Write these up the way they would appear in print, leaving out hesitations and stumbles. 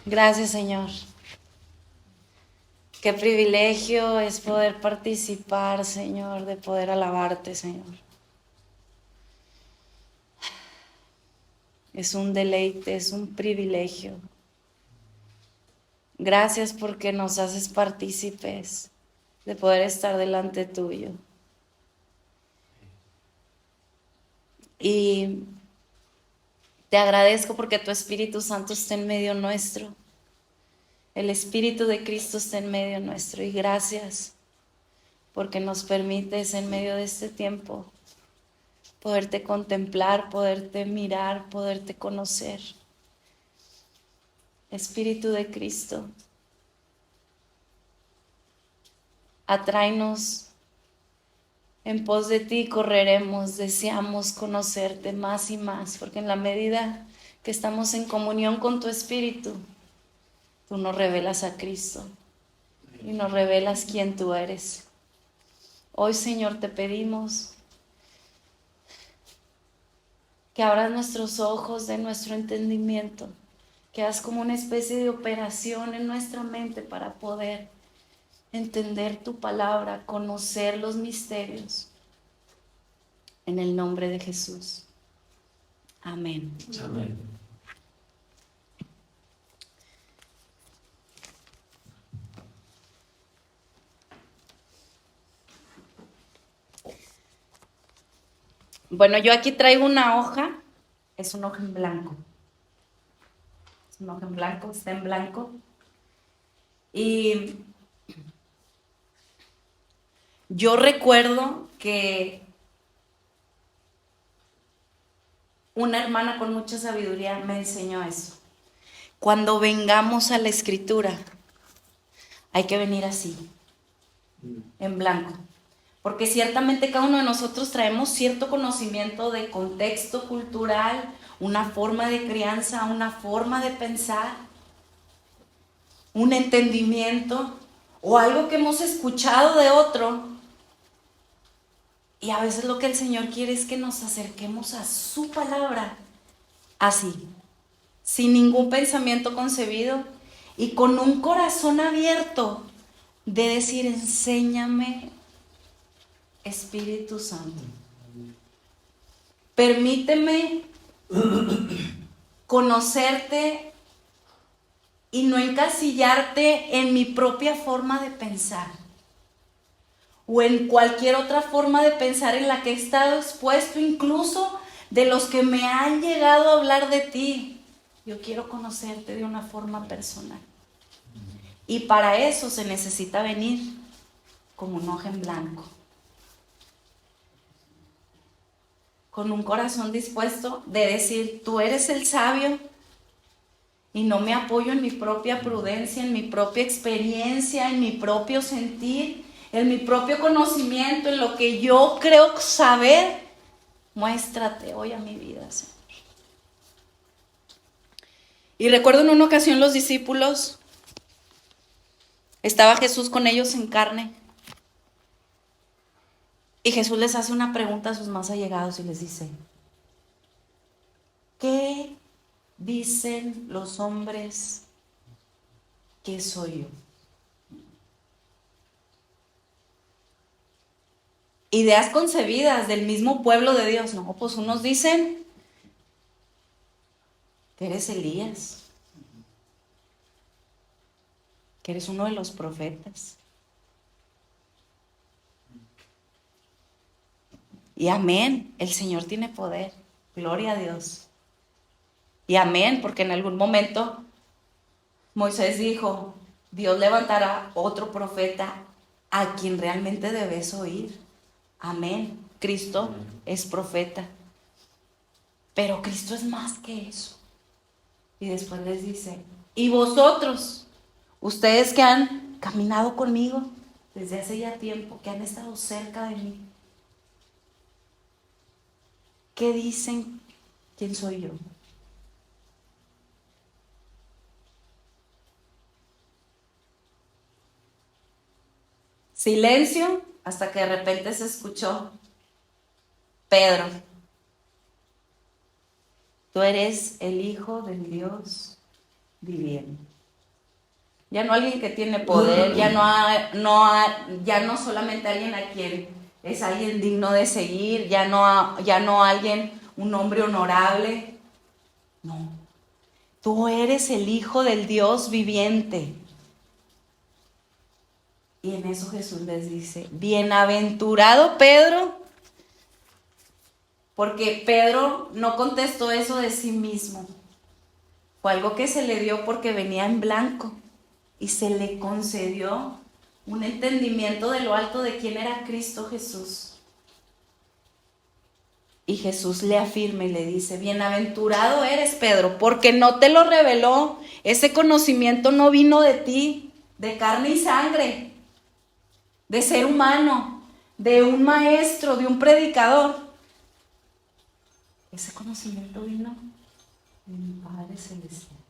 Gracias, Señor. Qué privilegio es poder participar, Señor, de poder alabarte, Señor. Es un deleite, es un privilegio. Gracias porque nos haces partícipes de poder estar delante tuyo. Y te agradezco porque tu Espíritu Santo está en medio nuestro. El Espíritu de Cristo está en medio nuestro. Y gracias porque nos permites en medio de este tiempo poderte contemplar, poderte mirar, poderte conocer. Espíritu de Cristo, atráenos en pos de ti, correremos, deseamos conocerte más y más, porque en la medida que estamos en comunión con tu Espíritu, tú nos revelas a Cristo y nos revelas quién tú eres. Hoy, Señor, te pedimos que abras nuestros ojos de nuestro entendimiento, que hagas como una especie de operación en nuestra mente para poder entender tu palabra, conocer los misterios. En el nombre de Jesús. Amén. Amén. Bueno, yo aquí traigo una hoja, es una hoja en blanco. Es una hoja en blanco, está en blanco. Y yo recuerdo que una hermana con mucha sabiduría me enseñó eso. Cuando vengamos a la escritura, hay que venir así, en blanco. Porque ciertamente cada uno de nosotros traemos cierto conocimiento de contexto cultural, una forma de crianza, una forma de pensar, un entendimiento o algo que hemos escuchado de otro. Y a veces lo que el Señor quiere es que nos acerquemos a su palabra así, sin ningún pensamiento concebido y con un corazón abierto de decir, enséñame, Espíritu Santo. Permíteme conocerte y no encasillarte en mi propia forma de pensar o en cualquier otra forma de pensar en la que he estado expuesto, incluso de los que me han llegado a hablar de ti. Yo quiero conocerte de una forma personal. Y para eso se necesita venir con un hoja en blanco, con un corazón dispuesto de decir, tú eres el sabio y no me apoyo en mi propia prudencia, en mi propia experiencia, en mi propio sentir, en mi propio conocimiento, en lo que yo creo saber. Muéstrate hoy a mi vida, Señor. Y recuerdo en una ocasión los discípulos, estaba Jesús con ellos en carne, y Jesús les hace una pregunta a sus más allegados y les dice, ¿qué dicen los hombres que soy yo? Ideas concebidas del mismo pueblo de Dios, no, pues unos dicen que eres Elías, que eres uno de los profetas. Y amén, el Señor tiene poder, gloria a Dios. Y amén, porque en algún momento Moisés dijo, Dios levantará otro profeta a quien realmente debes oír. Amén, Cristo es profeta. Pero Cristo es más que eso. Y después les dice, y vosotros, ustedes que han caminado conmigo desde hace ya tiempo, que han estado cerca de mí, ¿qué dicen quién soy yo? Silencio hasta que de repente se escuchó: Pedro, tú eres el Hijo del Dios viviente. Ya no alguien que tiene poder, ya no solamente alguien a quien es alguien digno de seguir, ya no alguien, un hombre honorable. No, tú eres el Hijo del Dios viviente. Y en eso Jesús les dice: bienaventurado Pedro, porque Pedro no contestó eso de sí mismo. Fue algo que se le dio porque venía en blanco y se le concedió un entendimiento de lo alto de quién era Cristo Jesús. Y Jesús le afirma y le dice: bienaventurado eres, Pedro, porque no te lo reveló, ese conocimiento no vino de ti, de carne y sangre, de ser humano, de un maestro, de un predicador. Ese conocimiento vino de mi Padre Celestial.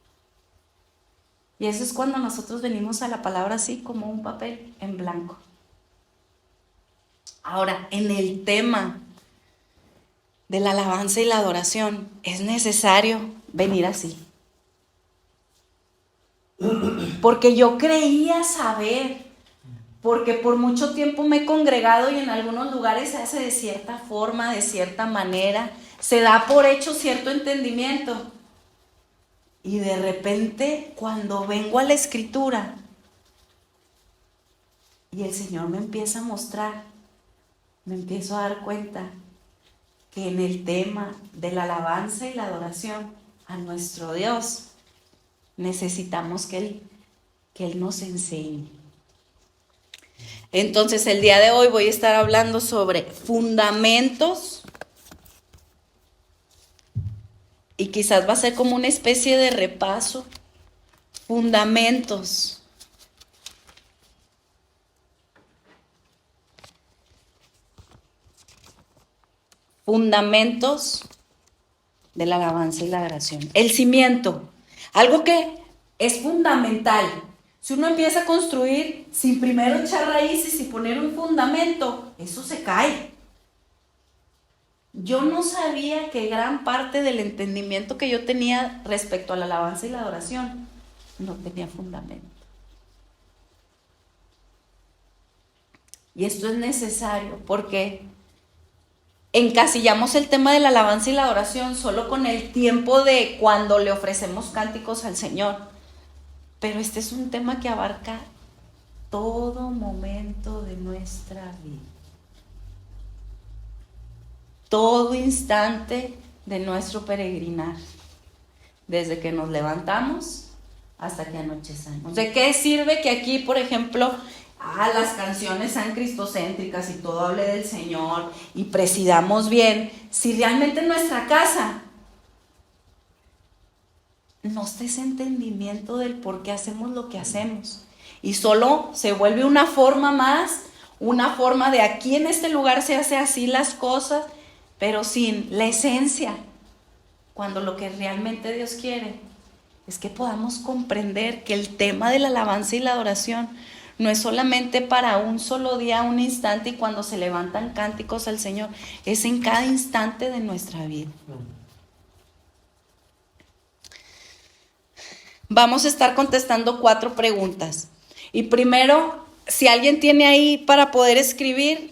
Y eso es cuando nosotros venimos a la palabra así como un papel en blanco. Ahora, en el tema de la alabanza y la adoración, es necesario venir así. Porque yo creía saber, porque por mucho tiempo me he congregado y en algunos lugares se hace de cierta forma, de cierta manera, se da por hecho cierto entendimiento. Y de repente, cuando vengo a la Escritura y el Señor me empieza a mostrar, me empiezo a dar cuenta que en el tema de la alabanza y la adoración a nuestro Dios, necesitamos que Él nos enseñe. Entonces, el día de hoy voy a estar hablando sobre fundamentos. Y quizás va a ser como una especie de repaso. Fundamentos. Fundamentos de la alabanza y la adoración. El cimiento. Algo que es fundamental. Si uno empieza a construir sin primero echar raíces y poner un fundamento, eso se cae. Yo no sabía que gran parte del entendimiento que yo tenía respecto a la alabanza y la adoración no tenía fundamento. Y esto es necesario porque encasillamos el tema de la alabanza y la adoración solo con el tiempo de cuando le ofrecemos cánticos al Señor. Pero este es un tema que abarca todo momento de nuestra vida. Todo instante de nuestro peregrinar, desde que nos levantamos hasta que anochecemos. ¿De qué sirve que aquí, por ejemplo, las canciones sean cristocéntricas y todo hable del Señor y presidamos bien, si realmente en nuestra casa no está ese entendimiento del por qué hacemos lo que hacemos? Y solo se vuelve una forma más, una forma de aquí en este lugar se hace así las cosas, pero sin la esencia, cuando lo que realmente Dios quiere es que podamos comprender que el tema de la alabanza y la adoración no es solamente para un solo día, un instante y cuando se levantan cánticos al Señor, es en cada instante de nuestra vida. Vamos a estar contestando 4 preguntas. Y primero, si alguien tiene ahí para poder escribir,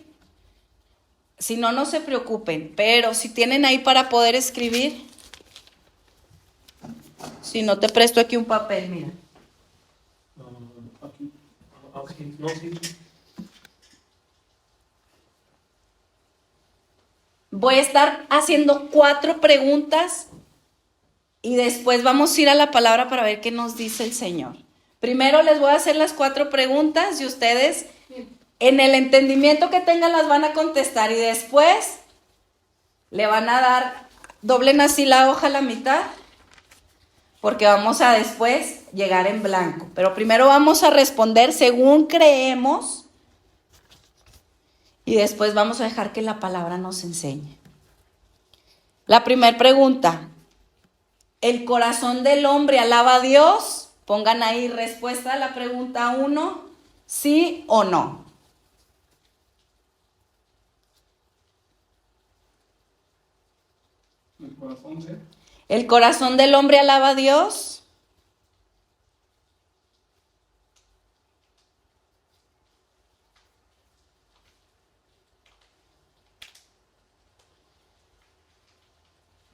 si no, no se preocupen, pero si tienen ahí para poder escribir, si no te presto aquí un papel, mira. Aquí, no, sí. Voy a estar haciendo 4 preguntas y después vamos a ir a la palabra para ver qué nos dice el Señor. Primero les voy a hacer las 4 preguntas y ustedes en el entendimiento que tengan las van a contestar y después le van a dar, doblen así la hoja a la mitad porque vamos a después llegar en blanco. Pero primero vamos a responder según creemos y después vamos a dejar que la palabra nos enseñe. La primera pregunta, ¿el corazón del hombre alaba a Dios? Pongan ahí respuesta a la pregunta 1, sí o no. corazón, ¿sí? ¿El corazón del hombre alaba a Dios?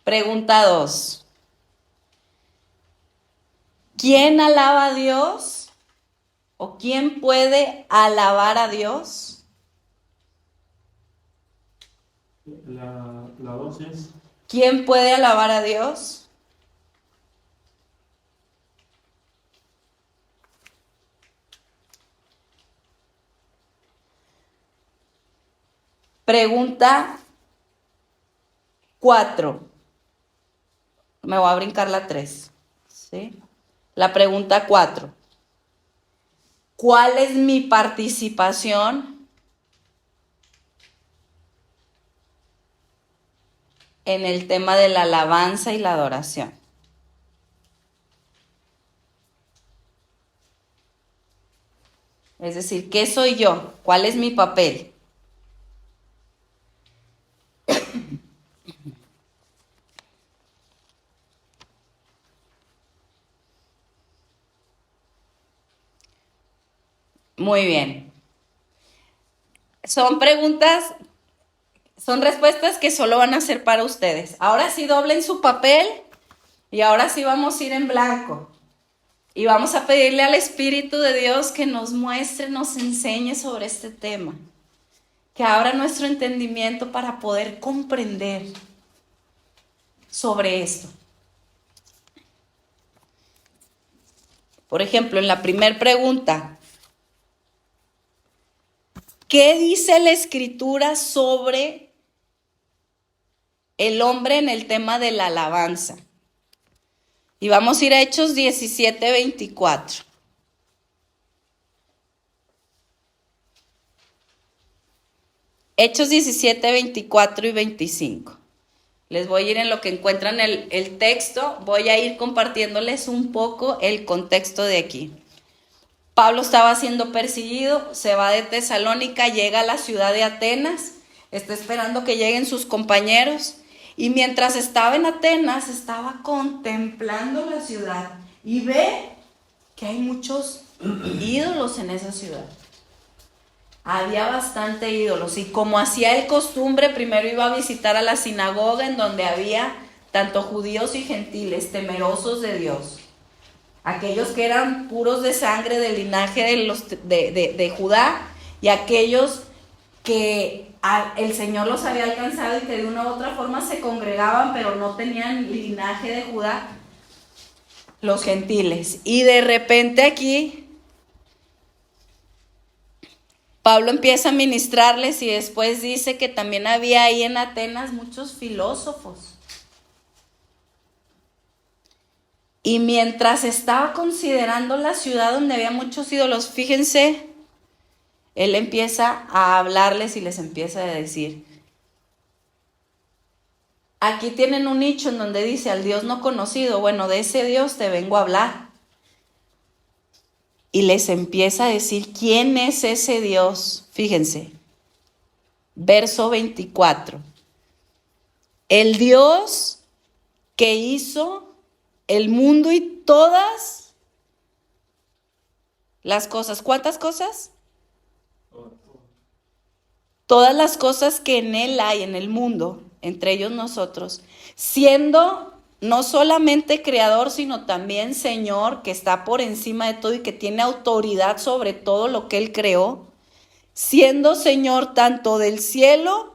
Pregunta 2. ¿Quién alaba a Dios? ¿O quién puede alabar a Dios? La 2 es... ¿Quién puede alabar a Dios? Pregunta 4. Me voy a brincar la 3. ¿Sí? La pregunta 4. ¿Cuál es mi participación en el tema de la alabanza y la adoración? Es decir, ¿qué soy yo? ¿Cuál es mi papel? Muy bien. Son preguntas, son respuestas que solo van a ser para ustedes. Ahora sí doblen su papel y ahora sí vamos a ir en blanco. Y vamos a pedirle al Espíritu de Dios que nos muestre, nos enseñe sobre este tema. Que abra nuestro entendimiento para poder comprender sobre esto. Por ejemplo, en la primera pregunta, ¿qué dice la Escritura sobre el hombre en el tema de la alabanza? Y vamos a ir a Hechos 17, 24. Hechos 17, 24 y 25. Les voy a ir en lo que encuentran el texto. Voy a ir compartiéndoles un poco el contexto de aquí. Pablo estaba siendo perseguido, se va de Tesalónica, llega a la ciudad de Atenas, está esperando que lleguen sus compañeros. Y mientras estaba en Atenas, estaba contemplando la ciudad y ve que hay muchos ídolos en esa ciudad. Había bastante ídolos y como hacía el costumbre, primero iba a visitar a la sinagoga en donde había tanto judíos y gentiles temerosos de Dios. Aquellos que eran puros de sangre del linaje de Judá y aquellos que el Señor los había alcanzado y que de una u otra forma se congregaban pero no tenían linaje de Judá, los gentiles. Y de repente aquí Pablo empieza a ministrarles y después dice que también había ahí en Atenas muchos filósofos. Y mientras estaba considerando la ciudad donde había muchos ídolos, fíjense, él empieza a hablarles y les empieza a decir, aquí tienen un nicho en donde dice al Dios no conocido, bueno, de ese Dios te vengo a hablar. Y les empieza a decir quién es ese Dios. Fíjense, verso 24. El Dios que hizo el mundo y todas las cosas. ¿Cuántas cosas? Todas las cosas que en él hay, en el mundo, entre ellos nosotros, siendo no solamente creador, sino también Señor, que está por encima de todo y que tiene autoridad sobre todo lo que él creó, siendo Señor tanto del cielo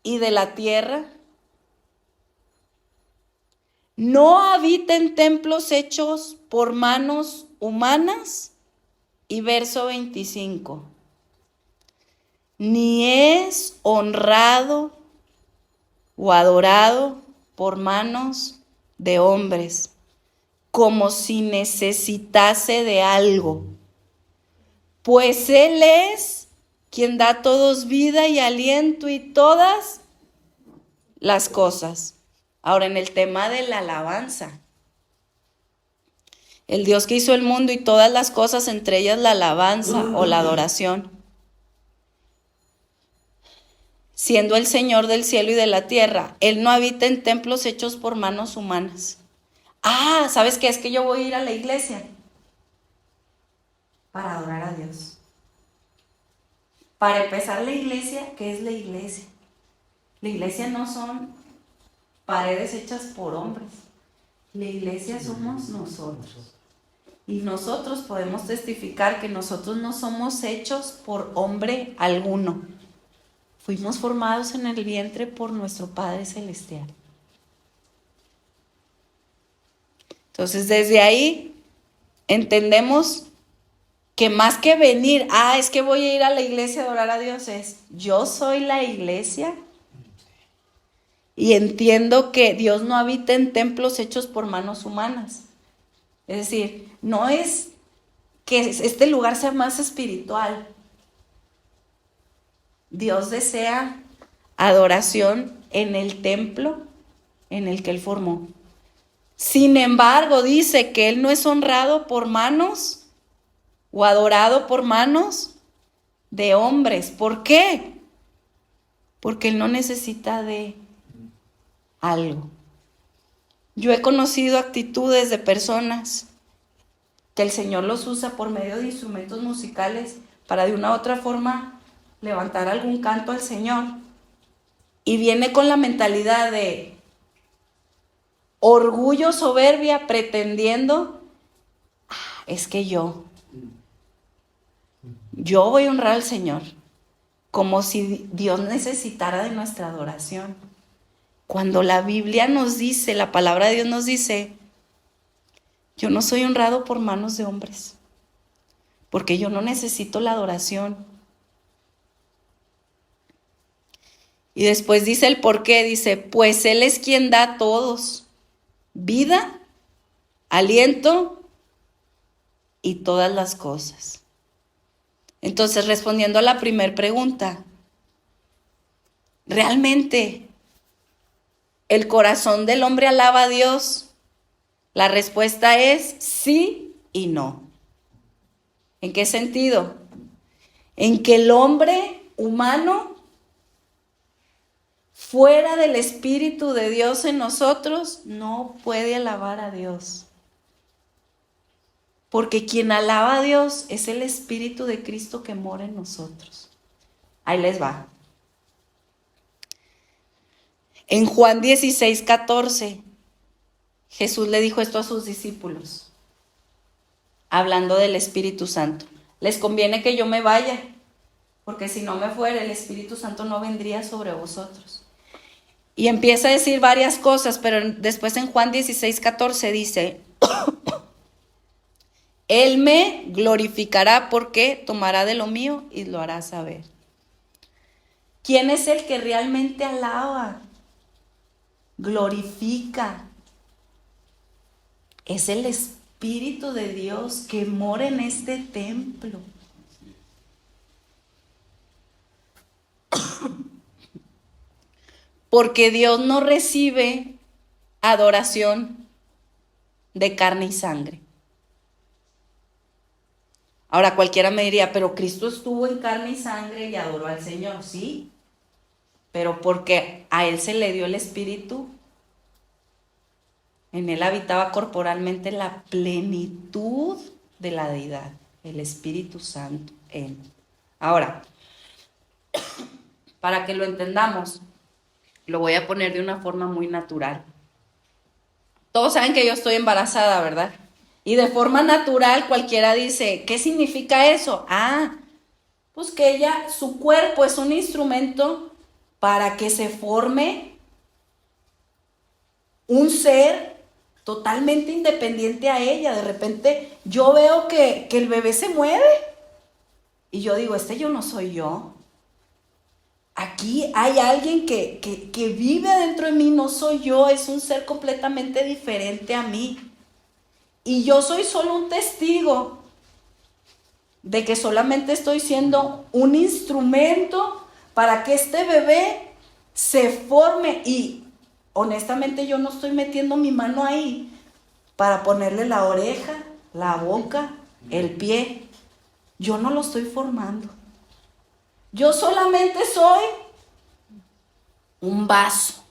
y de la tierra. No habita en templos hechos por manos humanas. Y verso 25. Ni es honrado o adorado por manos de hombres, como si necesitase de algo, pues Él es quien da a todos vida y aliento y todas las cosas. Ahora, en el tema de la alabanza, el Dios que hizo el mundo y todas las cosas, entre ellas la alabanza o la adoración. siendo el Señor del cielo y de la tierra. Él no habita en templos hechos por manos humanas. ¿Sabes qué? Es que yo voy a ir a la iglesia para adorar a Dios. Para empezar, la iglesia, ¿qué es la iglesia? La iglesia no son paredes hechas por hombres. La iglesia somos nosotros. Y nosotros podemos testificar que nosotros no somos hechos por hombre alguno. Fuimos formados en el vientre por nuestro Padre Celestial. Entonces, desde ahí entendemos que más que venir, es que voy a ir a la iglesia a adorar a Dios, yo soy la iglesia y entiendo que Dios no habita en templos hechos por manos humanas. Es decir, no es que este lugar sea más espiritual. Dios desea adoración en el templo en el que Él formó. Sin embargo, dice que Él no es honrado por manos o adorado por manos de hombres. ¿Por qué? Porque Él no necesita de algo. Yo he conocido actitudes de personas que el Señor los usa por medio de instrumentos musicales para de una u otra forma levantar algún canto al Señor. Y viene con la mentalidad de orgullo, soberbia, pretendiendo, es que yo voy a honrar al Señor, como si Dios necesitara de nuestra adoración. Cuando la Biblia nos dice, la palabra de Dios nos dice, yo no soy honrado por manos de hombres, porque yo no necesito la adoración. Y después dice el por qué, dice, pues Él es quien da a todos vida, aliento y todas las cosas. Entonces, respondiendo a la primera pregunta, ¿realmente el corazón del hombre alaba a Dios? La respuesta es sí y no. ¿En qué sentido? En que el hombre humano, fuera del Espíritu de Dios en nosotros, no puede alabar a Dios. Porque quien alaba a Dios es el Espíritu de Cristo que mora en nosotros. Ahí les va. En Juan 16:14, Jesús le dijo esto a sus discípulos, hablando del Espíritu Santo. Les conviene que yo me vaya, porque si no me fuera, el Espíritu Santo no vendría sobre vosotros. Y empieza a decir varias cosas, pero después en Juan 16:14 dice, Él me glorificará porque tomará de lo mío y lo hará saber. ¿Quién es el que realmente alaba? Glorifica. Es el Espíritu de Dios que mora en este templo. Porque Dios no recibe adoración de carne y sangre. Ahora cualquiera me diría, pero Cristo estuvo en carne y sangre y adoró al Señor, sí, pero porque a Él se le dio el Espíritu, en Él habitaba corporalmente la plenitud de la deidad, el Espíritu Santo en Él. Ahora, para que lo entendamos, lo voy a poner de una forma muy natural. Todos saben que yo estoy embarazada, ¿verdad? Y de forma natural cualquiera dice, ¿qué significa eso? Pues que su cuerpo es un instrumento para que se forme un ser totalmente independiente a ella. De repente yo veo que el bebé se mueve y yo digo, yo no soy yo. Aquí hay alguien que vive dentro de mí, no soy yo, es un ser completamente diferente a mí. Y yo soy solo un testigo de que solamente estoy siendo un instrumento para que este bebé se forme. Y honestamente yo no estoy metiendo mi mano ahí para ponerle la oreja, la boca, el pie. Yo no lo estoy formando. Yo solamente soy un vaso,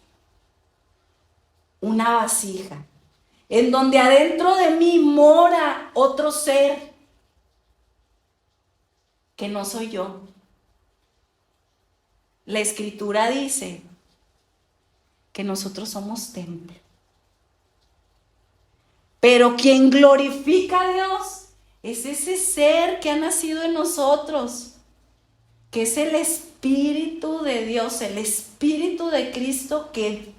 una vasija, en donde adentro de mí mora otro ser que no soy yo. La Escritura dice que nosotros somos templo. Pero quien glorifica a Dios es ese ser que ha nacido en nosotros, que es el Espíritu de Dios, el Espíritu de Cristo que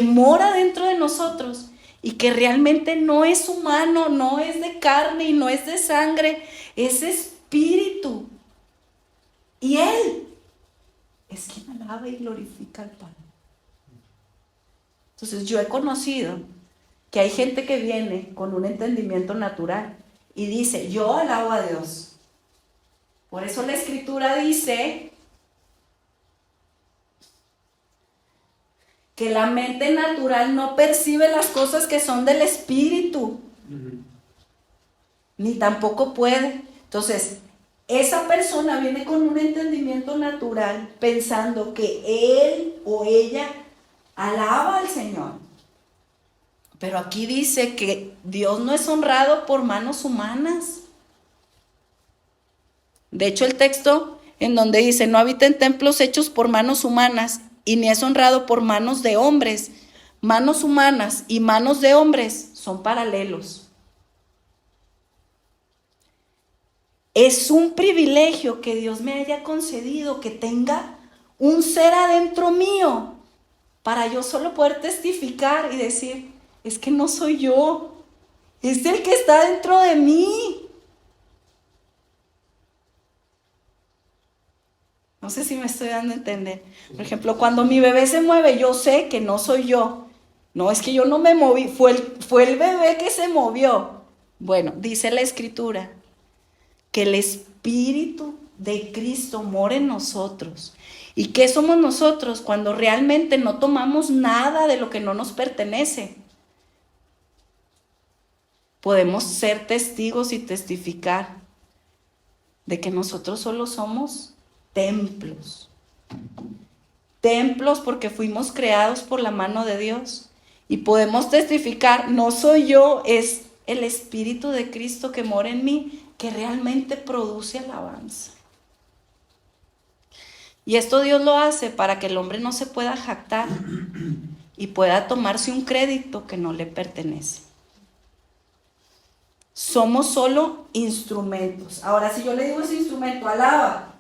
mora dentro de nosotros y que realmente no es humano, no es de carne y no es de sangre, es Espíritu. Y Él es quien alaba y glorifica al Padre. Entonces yo he conocido que hay gente que viene con un entendimiento natural y dice, yo alabo a Dios. Por eso la Escritura dice que la mente natural no percibe las cosas que son del Espíritu, ni tampoco puede. Entonces, esa persona viene con un entendimiento natural pensando que él o ella alaba al Señor. Pero aquí dice que Dios no es honrado por manos humanas. De hecho, el texto en donde dice, no habita en templos hechos por manos humanas, y ni es honrado por manos de hombres. Manos humanas y manos de hombres son paralelos. Es un privilegio que Dios me haya concedido, que tenga un ser adentro mío, para yo solo poder testificar y decir, es que no soy yo, es el que está dentro de mí. No sé si me estoy dando a entender. Por ejemplo, cuando mi bebé se mueve, yo sé que no soy yo. No, es que yo no me moví, fue el bebé que se movió. Bueno, dice la Escritura que el Espíritu de Cristo mora en nosotros. ¿Y qué somos nosotros? Cuando realmente no tomamos nada de lo que no nos pertenece. Podemos ser testigos y testificar de que nosotros solo somos templos. Templos porque fuimos creados por la mano de Dios. Y podemos testificar, no soy yo, es el Espíritu de Cristo que mora en mí, que realmente produce alabanza. Y esto Dios lo hace para que el hombre no se pueda jactar y pueda tomarse un crédito que no le pertenece. Somos solo instrumentos. Ahora, si yo le digo a ese instrumento, alaba,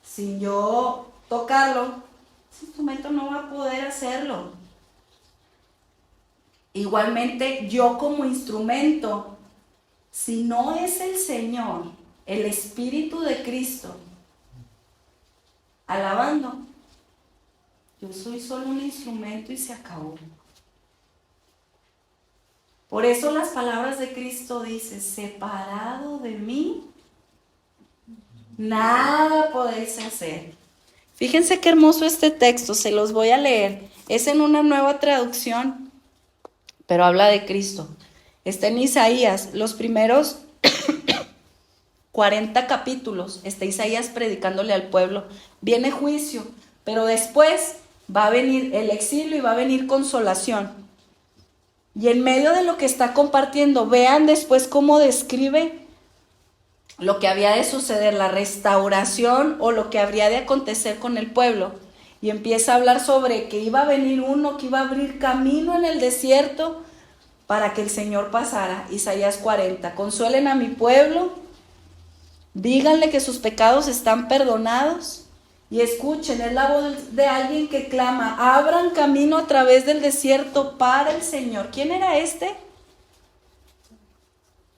sin yo tocarlo, ese instrumento no va a poder hacerlo. Igualmente, yo como instrumento, si no es el Señor, el Espíritu de Cristo, alabando, yo soy solo un instrumento y se acabó. Por eso las palabras de Cristo dicen, separado de mí, nada podéis hacer. Fíjense qué hermoso este texto, se los voy a leer. Es en una nueva traducción, pero habla de Cristo. Está en Isaías, los primeros 40 capítulos, está Isaías predicándole al pueblo. Viene juicio, pero después va a venir el exilio y va a venir consolación. Y en medio de lo que está compartiendo, vean después cómo describe lo que había de suceder, la restauración o lo que habría de acontecer con el pueblo. Y empieza a hablar sobre que iba a venir uno que iba a abrir camino en el desierto para que el Señor pasara. Isaías 40, consuelen a mi pueblo, díganle que sus pecados están perdonados. Y escuchen, es la voz de alguien que clama, abran camino a través del desierto para el Señor. ¿Quién era este?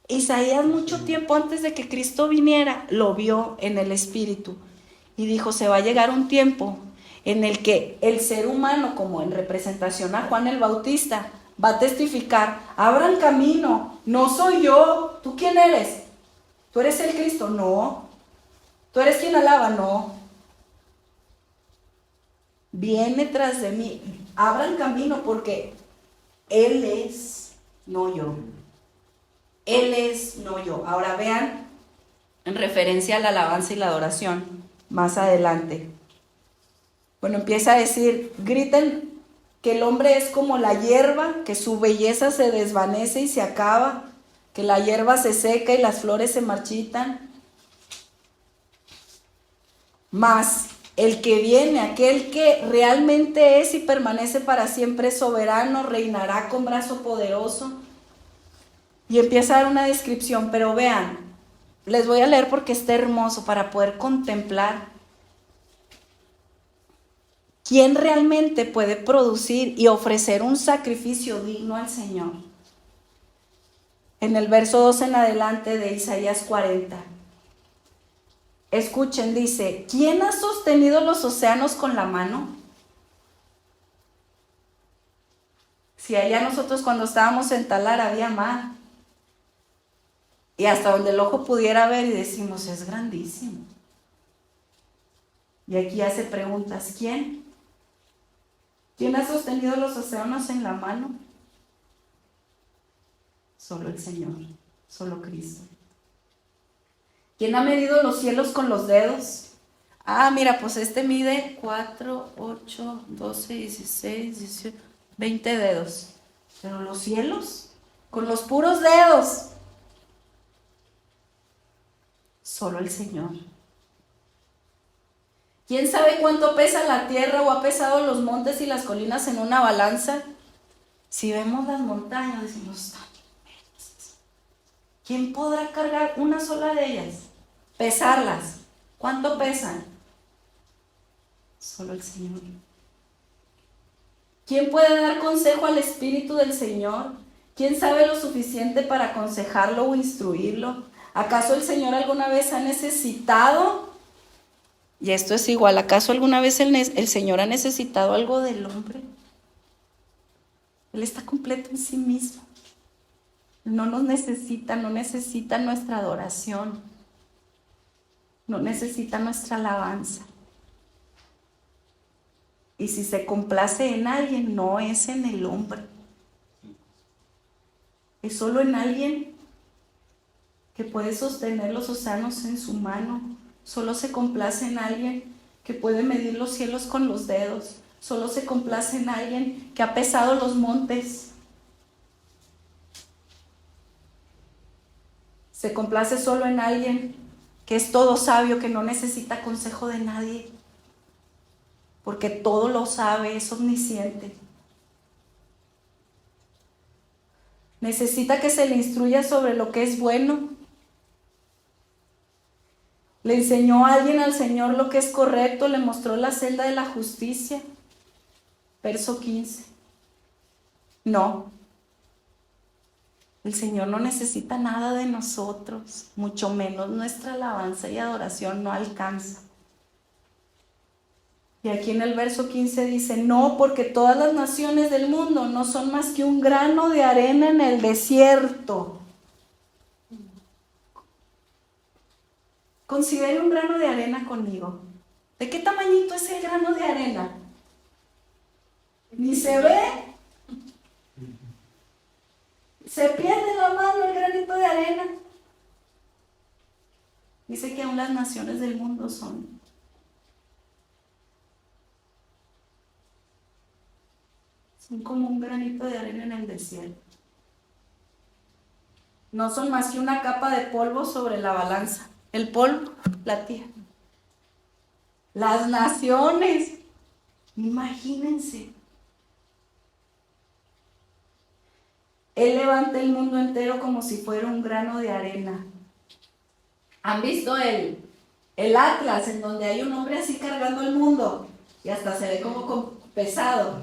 Isaías, mucho tiempo antes de que Cristo viniera, lo vio en el Espíritu. Y dijo, se va a llegar un tiempo en el que el ser humano, como en representación a Juan el Bautista, va a testificar, abran camino, no soy yo. ¿Tú quién eres? ¿Tú eres el Cristo? No. ¿Tú eres quien alaba? No. Viene tras de mí, abran camino porque Él es, no yo. Él es, no yo. Ahora vean, en referencia a la alabanza y la adoración, más adelante. Bueno, empieza a decir, griten que el hombre es como la hierba, que su belleza se desvanece y se acaba, que la hierba se seca y las flores se marchitan. Mas el que viene, aquel que realmente es y permanece para siempre soberano, reinará con brazo poderoso. Y empieza a dar una descripción, pero vean, les voy a leer porque está hermoso para poder contemplar quién realmente puede producir y ofrecer un sacrificio digno al Señor. En el verso 2 en adelante de Isaías 40. Escuchen, dice, ¿quién ha sostenido los océanos con la mano? Si allá nosotros cuando estábamos en Talar había mar. Y hasta donde el ojo pudiera ver y decimos, es grandísimo. Y aquí hace preguntas, ¿quién? ¿Quién ha sostenido los océanos en la mano? Solo el Señor, solo Cristo. ¿Quién ha medido los cielos con los dedos? Ah, mira, pues este mide 4, 8, 12, 16, 18, 20 dedos. Pero los cielos, con los puros dedos. Solo el Señor. ¿Quién sabe cuánto pesa la tierra o ha pesado los montes y las colinas en una balanza? Si vemos las montañas, decimos, ¿quién podrá cargar una sola de ellas? Pesarlas. ¿Cuánto pesan? Solo el Señor. ¿Quién puede dar consejo al Espíritu del Señor? ¿Quién sabe lo suficiente para aconsejarlo o instruirlo? ¿Acaso el Señor alguna vez ha necesitado? Y esto es igual, ¿acaso alguna vez el Señor ha necesitado algo del hombre? Él está completo en sí mismo. No nos necesita, no necesita nuestra adoración. No necesita nuestra alabanza. Y si se complace en alguien, no es en el hombre. Es solo en alguien que puede sostener los océanos en su mano. Solo se complace en alguien que puede medir los cielos con los dedos. Solo se complace en alguien que ha pesado los montes. Se complace solo en alguien que es todo sabio, que no necesita consejo de nadie, porque todo lo sabe, es omnisciente. Necesita que se le instruya sobre lo que es bueno. Le enseñó a alguien al Señor lo que es correcto, le mostró la senda de la justicia. Verso 15. No. El Señor no necesita nada de nosotros, mucho menos nuestra alabanza y adoración no alcanza. Y aquí en el verso 15 dice, no, porque todas las naciones del mundo no son más que un grano de arena en el desierto. Considere un grano de arena conmigo. ¿De qué tamañito es el grano de arena? Ni se ve. Se pierde la mano el granito de arena. Dice que aún las naciones del mundo son como un granito de arena en el desierto. No son más que una capa de polvo sobre la balanza. El polvo, la tierra. Las naciones, imagínense. Él levanta el mundo entero como si fuera un grano de arena. ¿Han visto el Atlas, en donde hay un hombre así cargando el mundo? Y hasta se ve como pesado.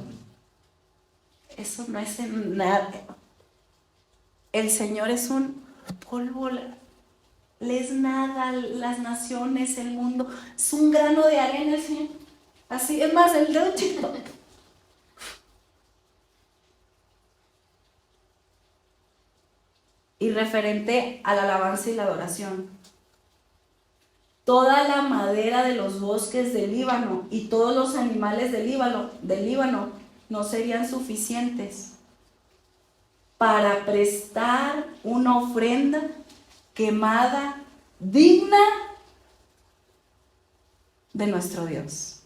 Eso no es nada. El Señor es un polvo, es nada, las naciones, el mundo, es un grano de arena el Señor. Así, es más, el dedo chico. Y referente a la alabanza y la adoración. Toda la madera de los bosques del Líbano y todos los animales del Líbano no serían suficientes para prestar una ofrenda quemada digna de nuestro Dios.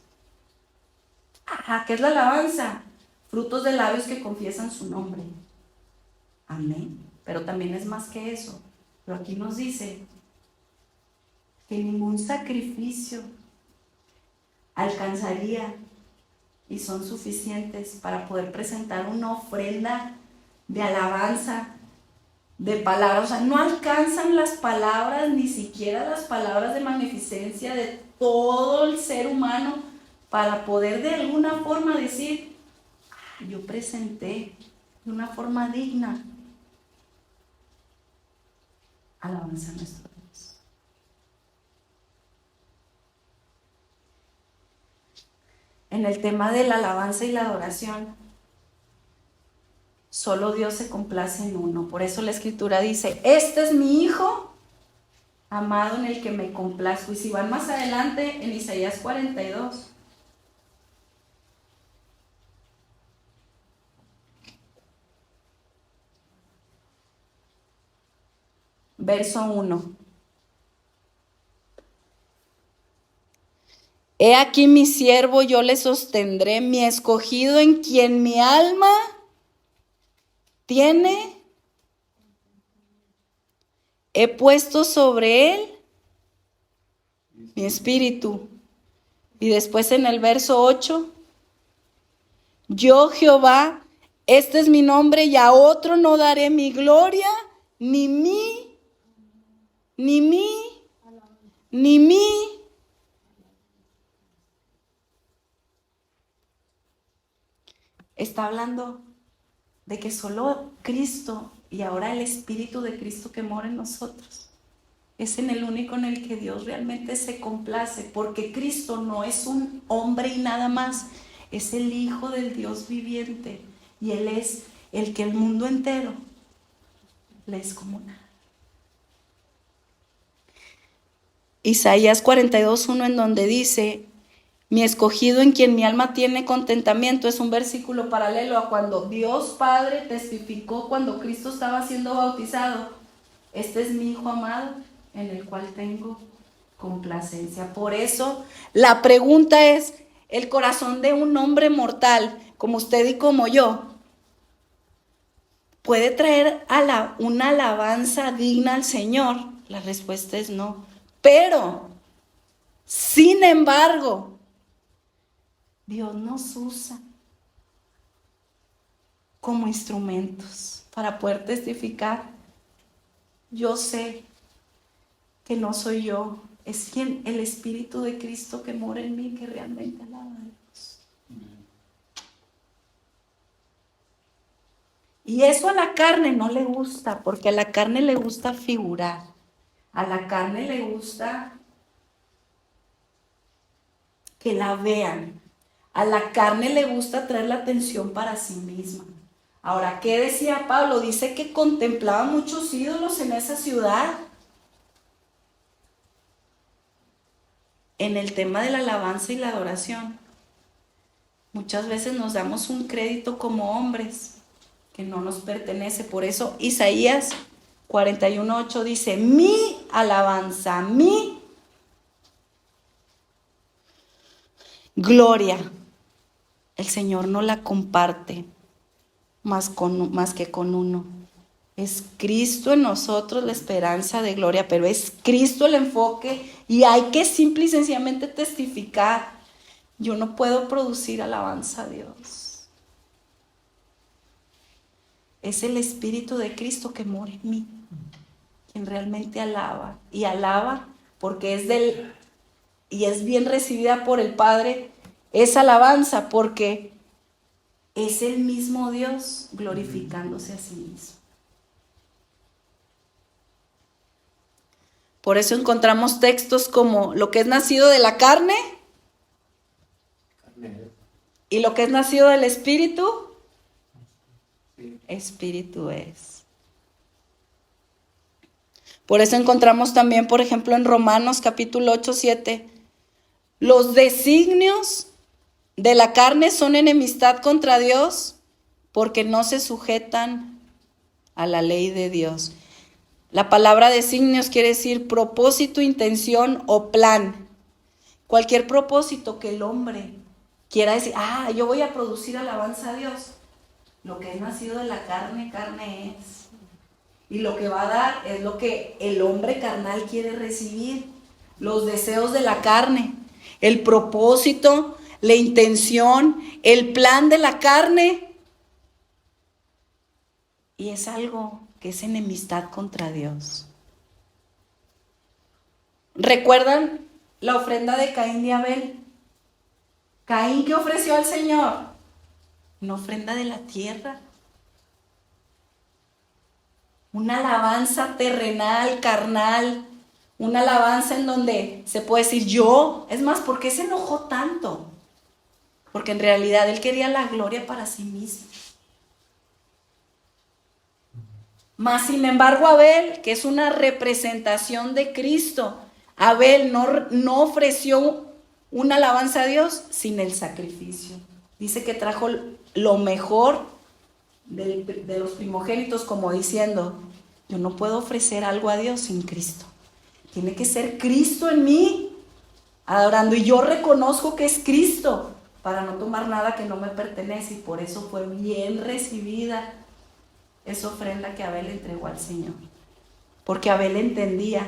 ¿Qué es la alabanza? Frutos de labios que confiesan su nombre. Amén. Pero también es más que eso. Pero aquí nos dice que ningún sacrificio alcanzaría y son suficientes para poder presentar una ofrenda de alabanza, de palabras. O sea, no alcanzan las palabras, ni siquiera las palabras de magnificencia de todo el ser humano para poder de alguna forma decir, yo presenté de una forma digna alabanza a nuestro Dios. En el tema de la alabanza y la adoración, solo Dios se complace en uno. Por eso la Escritura dice, este es mi Hijo amado en el que me complazco. Y si van más adelante en Isaías 42, verso 1. He aquí mi siervo, yo le sostendré, mi escogido en quien mi alma tiene. He puesto sobre él mi espíritu. Y después en el verso 8, yo Jehová, este es mi nombre y a otro no daré mi gloria, ni mí. Está hablando de que solo Cristo y ahora el Espíritu de Cristo que mora en nosotros es en el único en el que Dios realmente se complace, porque Cristo no es un hombre y nada más, es el Hijo del Dios viviente y Él es el que el mundo entero le es común. Isaías 42:1, en donde dice, mi escogido en quien mi alma tiene contentamiento, es un versículo paralelo a cuando Dios Padre testificó cuando Cristo estaba siendo bautizado. Este es mi Hijo amado en el cual tengo complacencia. Por eso la pregunta es, ¿el corazón de un hombre mortal como usted y como yo puede traer una alabanza digna al Señor? La respuesta es no. Pero, sin embargo, Dios nos usa como instrumentos para poder testificar. Yo sé que no soy yo, es quien el Espíritu de Cristo que mora en mí que realmente alaba a Dios. Y eso a la carne no le gusta, porque a la carne le gusta figurar, a la carne le gusta que la vean. A la carne le gusta traer la atención para sí misma. Ahora, ¿qué decía Pablo? Dice que contemplaba muchos ídolos en esa ciudad. En el tema de la alabanza y la adoración, muchas veces nos damos un crédito como hombres que no nos pertenece. Por eso Isaías 41:8 dice, mi alabanza, mi gloria, el Señor no la comparte más que con uno. Es Cristo en nosotros la esperanza de gloria, pero es Cristo el enfoque y hay que simple y sencillamente testificar. Yo no puedo producir alabanza a Dios. Es el Espíritu de Cristo que mora en mí, quien realmente alaba. Y alaba porque es del y es bien recibida por el Padre esa alabanza, porque es el mismo Dios glorificándose a sí mismo. Por eso encontramos textos como lo que es nacido de la carne y lo que es nacido del Espíritu, Espíritu es. Por eso encontramos también, por ejemplo, en Romanos capítulo 8:7, los designios de la carne son enemistad contra Dios porque no se sujetan a la ley de Dios. La palabra designios quiere decir propósito, intención o plan. Cualquier propósito que el hombre quiera decir, yo voy a producir alabanza a Dios. Lo que es nacido de la carne, carne es. Y lo que va a dar es lo que el hombre carnal quiere recibir. Los deseos de la carne, el propósito, la intención, el plan de la carne. Y es algo que es enemistad contra Dios. ¿Recuerdan la ofrenda de Caín y Abel? Caín, ¿qué ofreció al Señor? Una ofrenda de la tierra. Una alabanza terrenal, carnal. Una alabanza en donde se puede decir yo. Es más, ¿por qué se enojó tanto? Porque en realidad él quería la gloria para sí mismo. Mas sin embargo Abel, que es una representación de Cristo, Abel no ofreció una alabanza a Dios sin el sacrificio. Dice que trajo lo mejor de los primogénitos, como diciendo, yo no puedo ofrecer algo a Dios sin Cristo. Tiene que ser Cristo en mí, adorando. Y yo reconozco que es Cristo, para no tomar nada que no me pertenece. Y por eso fue bien recibida esa ofrenda que Abel entregó al Señor. Porque Abel entendía,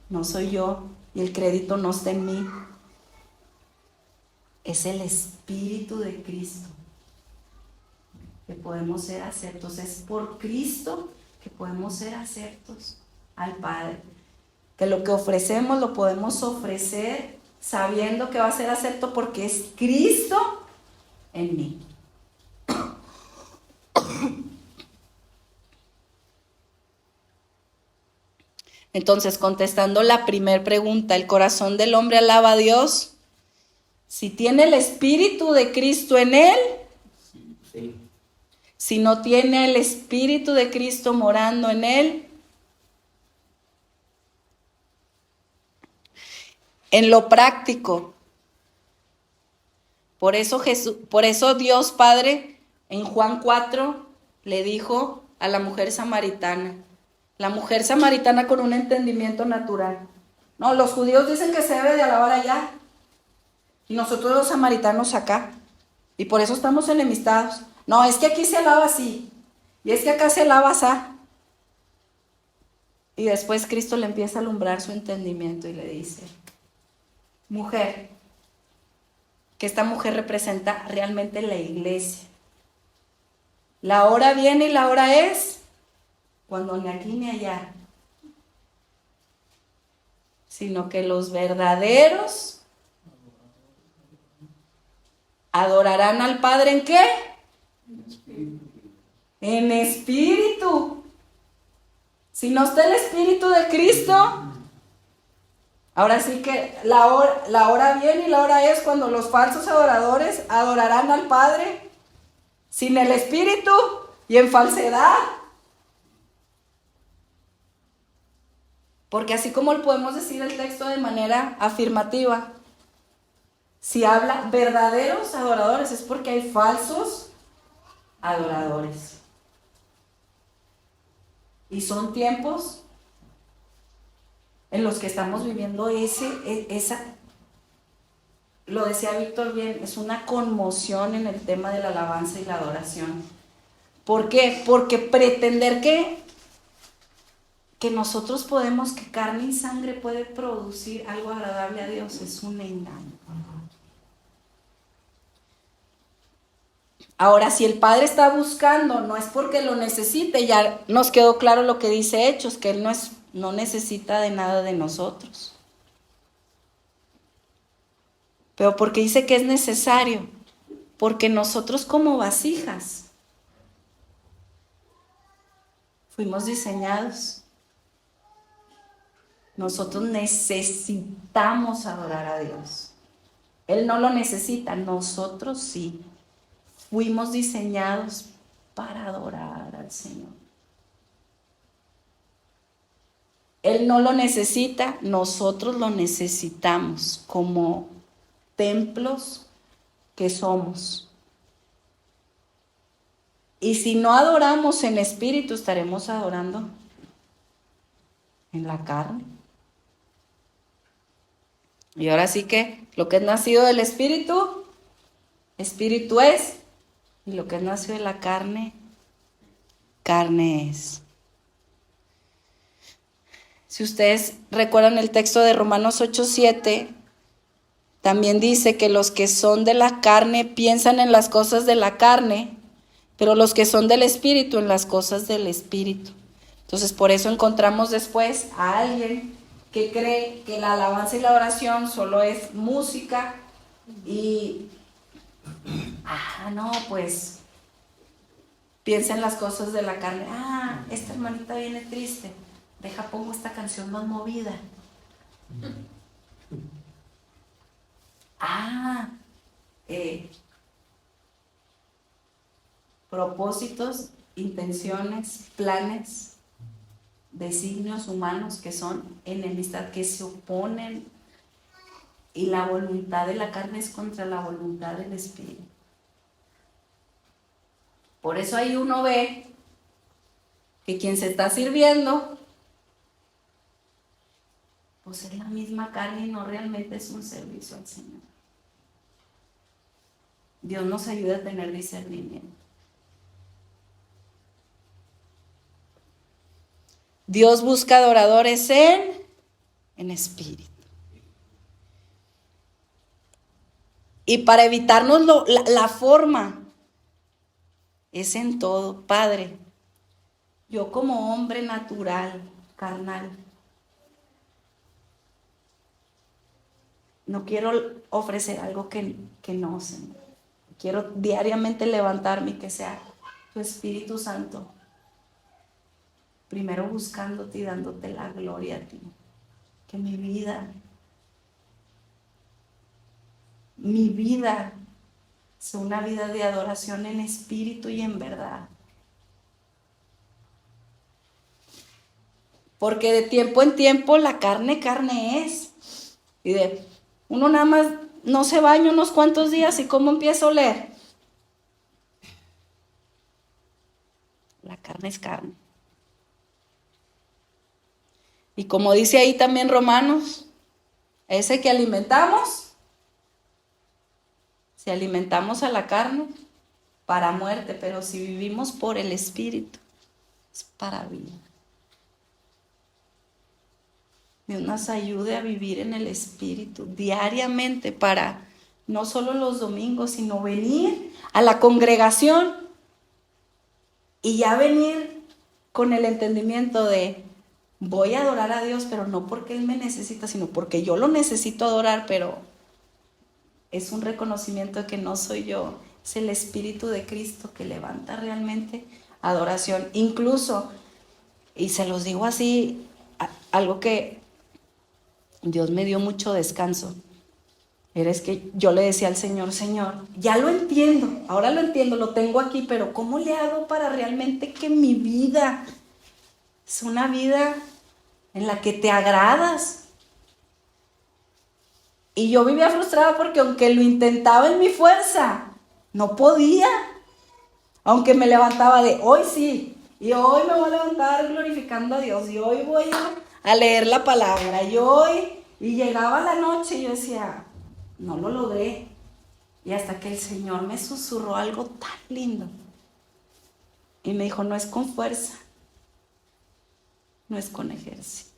no soy yo y el crédito no está en mí. Es el Espíritu de Cristo que podemos ser aceptos. Es por Cristo que podemos ser aceptos al Padre. Que lo que ofrecemos lo podemos ofrecer sabiendo que va a ser acepto porque es Cristo en mí. Entonces, contestando la primera pregunta, ¿el corazón del hombre alaba a Dios? Si tiene el Espíritu de Cristo en él, sí. Si no tiene el Espíritu de Cristo morando en él, en lo práctico. Por eso Dios Padre en Juan 4 le dijo a la mujer samaritana, la mujer samaritana con un entendimiento natural. No, los judíos dicen que se debe de alabar allá y nosotros los samaritanos acá. Y por eso estamos enemistados. No, es que aquí se alaba así y es que acá se alaba así. Y después Cristo le empieza a alumbrar su entendimiento y le dice, mujer, que esta mujer representa realmente la iglesia. La hora viene y la hora es cuando ni aquí ni allá, sino que los verdaderos adorarán al Padre ¿en qué? En espíritu. Si no está el Espíritu de Cristo, ahora sí que la hora viene y la hora es cuando los falsos adoradores adorarán al Padre sin el Espíritu y en falsedad. Porque así como podemos decir el texto de manera afirmativa, si habla verdaderos adoradores es porque hay falsos adoradores. Y son tiempos en los que estamos viviendo esa, lo decía Víctor bien, es una conmoción en el tema de la alabanza y la adoración. ¿Por qué? Porque pretender que nosotros podemos, que carne y sangre puede producir algo agradable a Dios es un engaño. Ahora, si el Padre está buscando, no es porque lo necesite, ya nos quedó claro lo que dice Hechos, que Él no necesita de nada de nosotros. Pero porque dice que es necesario, porque nosotros como vasijas fuimos diseñados. Nosotros necesitamos adorar a Dios. Él no lo necesita, nosotros sí. Fuimos diseñados para adorar al Señor. Él no lo necesita, nosotros lo necesitamos como templos que somos. Y si no adoramos en espíritu, estaremos adorando en la carne. Y ahora sí que lo que es nacido del espíritu, Espíritu es, y lo que nació de la carne, carne es. Si ustedes recuerdan el texto de Romanos 8:7, también dice que los que son de la carne piensan en las cosas de la carne, pero los que son del Espíritu en las cosas del Espíritu. Entonces, por eso encontramos después a alguien que cree que la alabanza y la oración solo es música y, no, pues piensa en las cosas de la carne. Esta hermanita viene triste. Deja, pongo esta canción más movida. Propósitos, intenciones, planes, designios humanos que son enemistad, que se oponen, y la voluntad de la carne es contra la voluntad del Espíritu. Por eso ahí uno ve que quien se está sirviendo, pues es la misma carne y no realmente es un servicio al Señor. Dios nos ayuda a tener discernimiento. Dios busca adoradores en espíritu. Y para evitarnos la forma, es en todo. Padre, yo como hombre natural, carnal, no quiero ofrecer algo que no, Señor. Quiero diariamente levantarme y que sea tu Espíritu Santo primero buscándote y dándote la gloria a ti. Que mi vida sea una vida de adoración en espíritu y en verdad. Porque de tiempo en tiempo la carne es. Y uno nada más no se baña unos cuantos días y ¿cómo empieza a oler? La carne es carne. Y como dice ahí también Romanos, ese que alimentamos, si alimentamos a la carne, para muerte, pero si vivimos por el Espíritu, es para vida. Dios nos ayude a vivir en el Espíritu diariamente, para no solo los domingos, sino venir a la congregación y ya venir con el entendimiento de voy a adorar a Dios, pero no porque Él me necesita, sino porque yo lo necesito adorar, pero es un reconocimiento de que no soy yo, es el Espíritu de Cristo que levanta realmente adoración. Incluso, y se los digo así, algo que Dios me dio mucho descanso, es que yo le decía al Señor, Señor, ya lo entiendo, ahora lo entiendo, lo tengo aquí, pero ¿cómo le hago para realmente que mi vida es una vida en la que te agradas? Y yo vivía frustrada porque aunque lo intentaba en mi fuerza, no podía. Aunque me levantaba de hoy sí, y hoy me voy a levantar glorificando a Dios, y hoy voy a leer la palabra, y llegaba la noche y yo decía, no lo logré. Y hasta que el Señor me susurró algo tan lindo. Y me dijo, no es con fuerza, no es con ejército,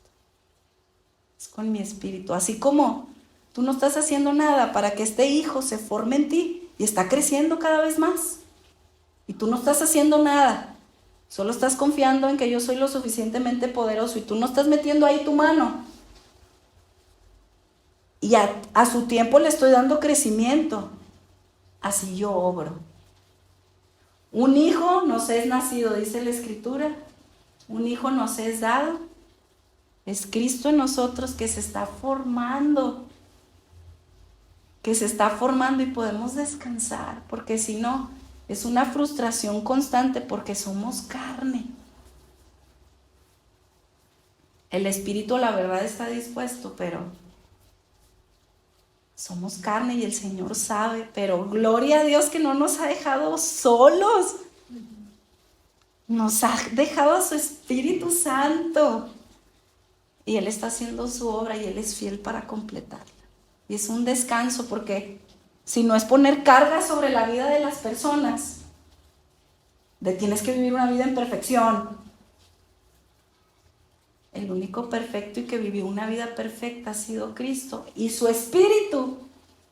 es con mi espíritu. Así como tú no estás haciendo nada para que este hijo se forme en ti y está creciendo cada vez más. Y tú no estás haciendo nada, solo estás confiando en que yo soy lo suficientemente poderoso y tú no estás metiendo ahí tu mano. Y a su tiempo le estoy dando crecimiento. Así yo obro. Un hijo nos es nacido, dice la Escritura. Un hijo nos es dado. Es Cristo en nosotros que se está formando. Y podemos descansar, porque si no, es una frustración constante porque somos carne. El espíritu, la verdad, está dispuesto, pero somos carne y el Señor sabe. Pero gloria a Dios que no nos ha dejado solos. Nos ha dejado a su Espíritu Santo. Y Él está haciendo su obra y Él es fiel para completarla. Y es un descanso porque sino es poner carga sobre la vida de las personas, de tienes que vivir una vida en perfección. El único perfecto y que vivió una vida perfecta ha sido Cristo, y su Espíritu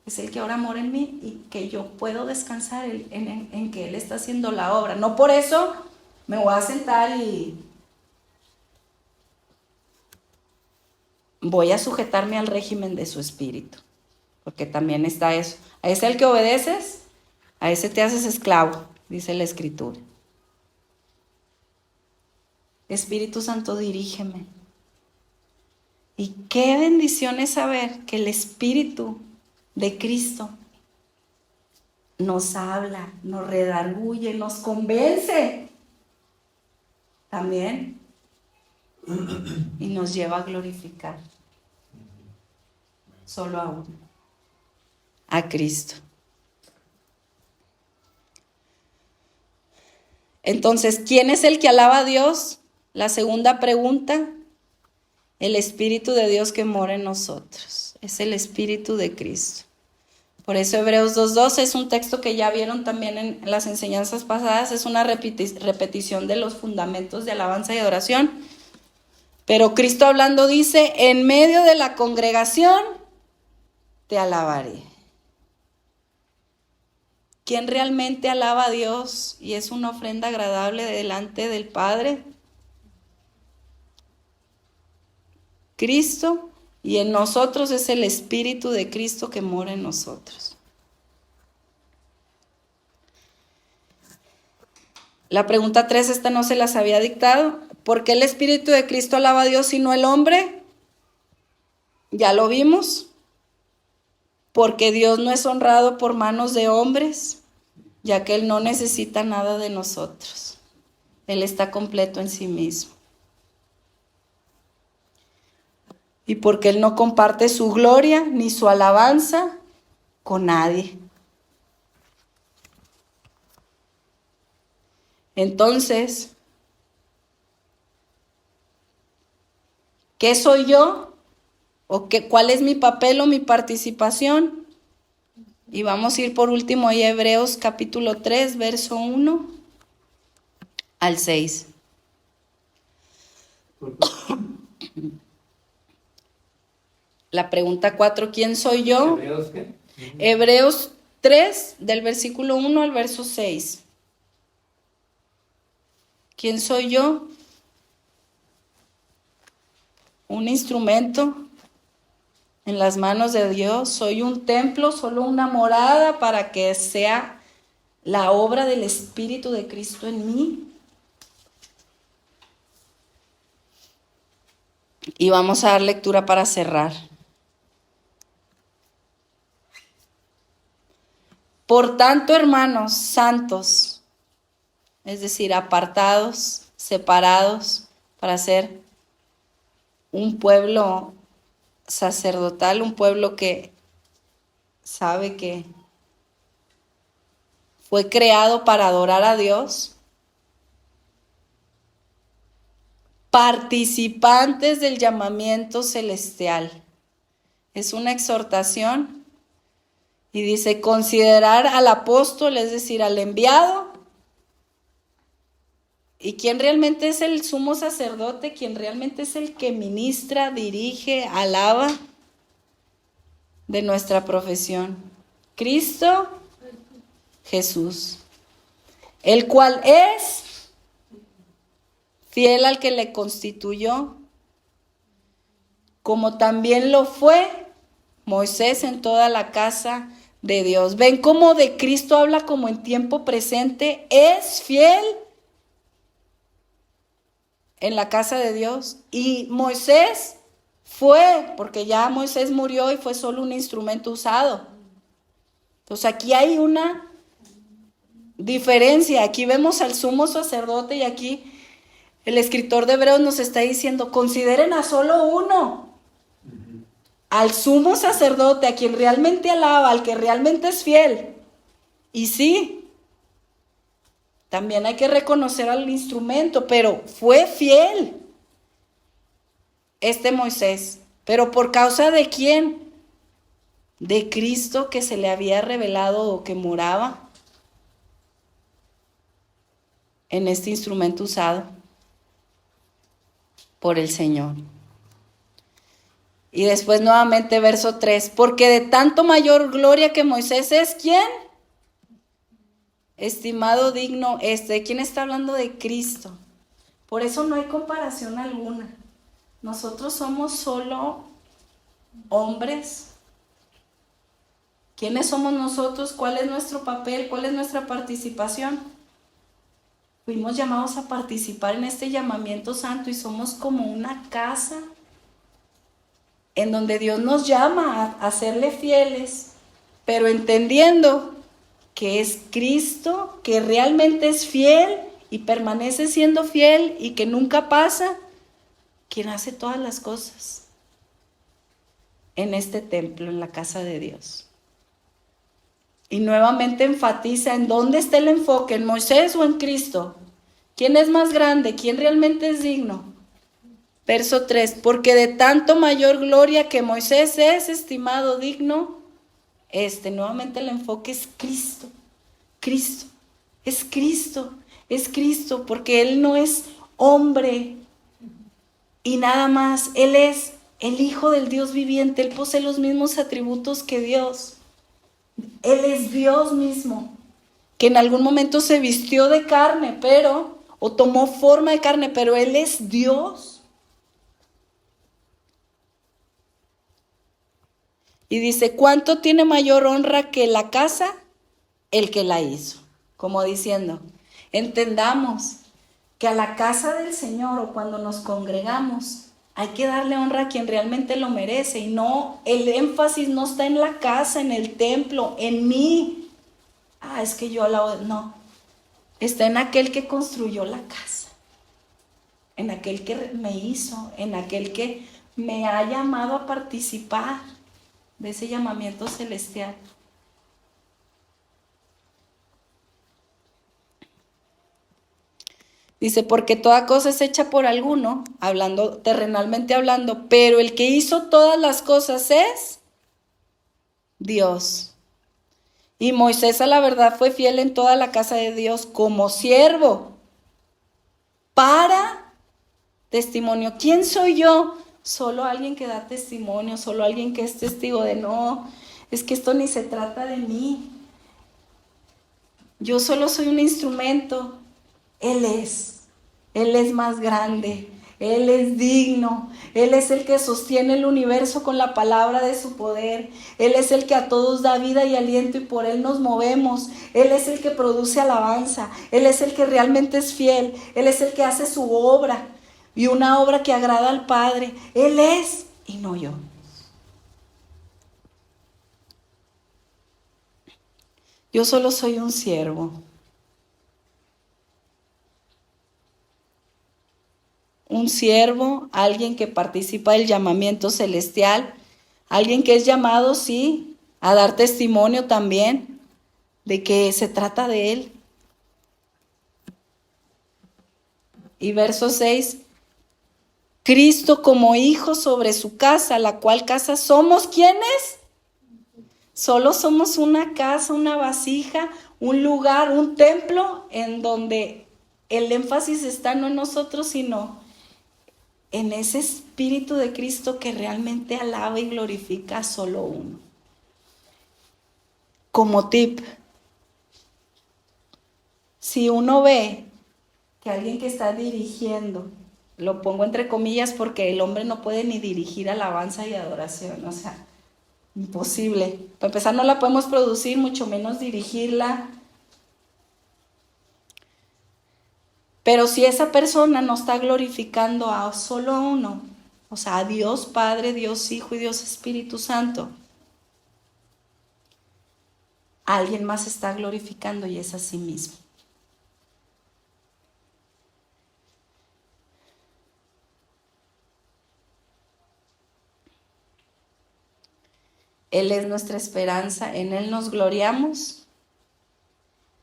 es el que ahora mora en mí y que yo puedo descansar en que Él está haciendo la obra. No por eso me voy a sentar y voy a sujetarme al régimen de su Espíritu, porque también está eso. A ese al que obedeces, a ese te haces esclavo, dice la Escritura. Espíritu Santo, dirígeme. Y qué bendición es saber que el Espíritu de Cristo nos habla, nos redarguye, nos convence también y nos lleva a glorificar solo a uno, a Cristo. Entonces, ¿quién es el que alaba a Dios? La segunda pregunta, el Espíritu de Dios que mora en nosotros, es el Espíritu de Cristo. Por eso Hebreos 2:12 es un texto que ya vieron también en las enseñanzas pasadas, es una repetición de los fundamentos de alabanza y adoración. Pero Cristo hablando dice, en medio de la congregación te alabaré. ¿Quién realmente alaba a Dios y es una ofrenda agradable delante del Padre? Cristo, y en nosotros es el Espíritu de Cristo que mora en nosotros. La pregunta 3, esta no se las había dictado. ¿Por qué el Espíritu de Cristo alaba a Dios y no el hombre? Ya lo vimos. Porque Dios no es honrado por manos de hombres, ya que Él no necesita nada de nosotros. Él está completo en sí mismo. Y porque Él no comparte su gloria ni su alabanza con nadie. Entonces, ¿qué soy yo? ¿O cuál es mi papel o mi participación? Y vamos a ir por último ahí a Hebreos capítulo 3, verso 1 al 6. La pregunta 4, ¿quién soy yo? ¿Hebreos qué? Hebreos 3, del versículo 1 al verso 6. ¿Quién soy yo? Un instrumento en las manos de Dios. Soy un templo, solo una morada para que sea la obra del Espíritu de Cristo en mí. Y vamos a dar lectura para cerrar. Por tanto, hermanos santos, es decir, apartados, separados, para ser un pueblo sacerdotal, un pueblo que sabe que fue creado para adorar a Dios, participantes del llamamiento celestial. Es una exhortación y dice, considerar al apóstol, es decir, al enviado. ¿Y quién realmente es el sumo sacerdote? ¿Quién realmente es el que ministra, dirige, alaba de nuestra profesión? Cristo Jesús, el cual es fiel al que le constituyó, como también lo fue Moisés en toda la casa de Dios. ¿Ven cómo de Cristo habla como en tiempo presente? Es fiel en la casa de Dios. Y Moisés fue, porque ya Moisés murió y fue solo un instrumento usado. Entonces aquí hay una diferencia. Aquí vemos al sumo sacerdote y aquí el escritor de Hebreos nos está diciendo, consideren a solo uno, al sumo sacerdote, a quien realmente alaba, al que realmente es fiel. Y sí, también hay que reconocer al instrumento, pero fue fiel este Moisés. ¿Pero por causa de quién? de Cristo que se le había revelado o que moraba en este instrumento usado por el Señor. Y después nuevamente verso 3, porque de tanto mayor gloria que Moisés es, ¿quién? Estimado, digno este. ¿Quién está hablando? De Cristo. Por eso no hay comparación alguna. Nosotros somos solo hombres. ¿Quiénes somos nosotros? ¿Cuál es nuestro papel? ¿Cuál es nuestra participación? Fuimos llamados a participar en este llamamiento santo y somos como una casa en donde Dios nos llama a serle fieles, pero entendiendo que es Cristo, que realmente es fiel y permanece siendo fiel y que nunca pasa, quien hace todas las cosas en este templo, en la casa de Dios. Y nuevamente enfatiza en dónde está el enfoque, en Moisés o en Cristo. ¿Quién es más grande? ¿Quién realmente es digno? Verso 3, porque de tanto mayor gloria que Moisés es estimado digno, nuevamente el enfoque es Cristo. Cristo, es Cristo, es Cristo, porque Él no es hombre y nada más. Él es el Hijo del Dios viviente, Él posee los mismos atributos que Dios. Él es Dios mismo, que en algún momento se vistió de carne, o tomó forma de carne, pero Él es Dios. Y dice, ¿cuánto tiene mayor honra que la casa? El que la hizo. Como diciendo, entendamos que a la casa del Señor o cuando nos congregamos, hay que darle honra a quien realmente lo merece. Y no, el énfasis no está en la casa, en el templo, en mí. Es que yo no. Está en aquel que construyó la casa. En aquel que me hizo, en aquel que me ha llamado a participar de ese llamamiento celestial. Dice, porque toda cosa es hecha por alguno, hablando terrenalmente hablando, pero el que hizo todas las cosas es Dios. Y Moisés a la verdad fue fiel en toda la casa de Dios como siervo para testimonio. ¿Quién soy yo? Solo alguien que da testimonio, solo alguien que es testigo de no, es que esto ni se trata de mí. Yo solo soy un instrumento. Él es más grande, Él es digno, Él es el que sostiene el universo con la palabra de su poder, Él es el que a todos da vida y aliento y por Él nos movemos, Él es el que produce alabanza, Él es el que realmente es fiel, Él es el que hace su obra y una obra que agrada al Padre, Él es y no yo. Yo solo soy un siervo. Un siervo, alguien que participa del llamamiento celestial, alguien que es llamado, sí, a dar testimonio también de que se trata de Él. Y verso 6, Cristo como hijo sobre su casa, la cual casa somos, ¿quiénes? Solo somos una casa, una vasija, un lugar, un templo en donde el énfasis está no en nosotros, sino en ese Espíritu de Cristo que realmente alaba y glorifica a solo uno. Como tip, si uno ve que alguien que está dirigiendo, lo pongo entre comillas porque el hombre no puede ni dirigir alabanza y adoración, o sea, imposible. Para empezar no la podemos producir, mucho menos dirigirla. Pero si esa persona no está glorificando a solo uno, o sea, a Dios Padre, Dios Hijo y Dios Espíritu Santo, alguien más está glorificando y es a sí mismo. Él es nuestra esperanza, en Él nos gloriamos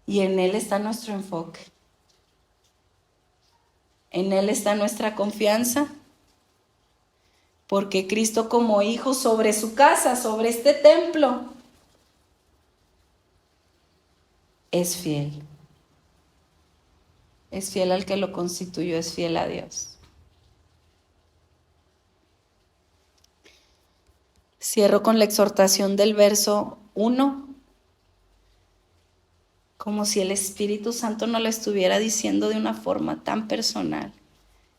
y en Él está nuestro enfoque. En Él está nuestra confianza porque Cristo como hijo sobre su casa, sobre este templo, es fiel. Es fiel al que lo constituyó, es fiel a Dios. Cierro con la exhortación del verso 1, como si el Espíritu Santo nos lo estuviera diciendo de una forma tan personal.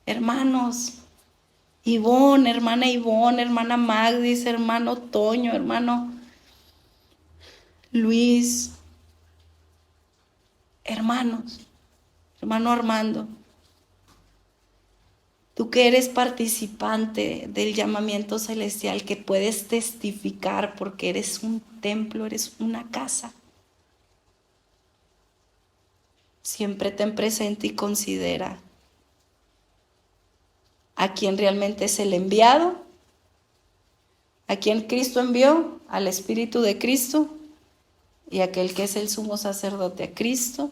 Hermanos, Ivonne, hermana Magdis, hermano Toño, hermano Luis, hermanos, hermano Armando, tú que eres participante del llamamiento celestial, que puedes testificar porque eres un templo, eres una casa. Siempre ten presente y considera a quien realmente es el enviado, a quien Cristo envió, al Espíritu de Cristo, y aquel que es el sumo sacerdote, a Cristo.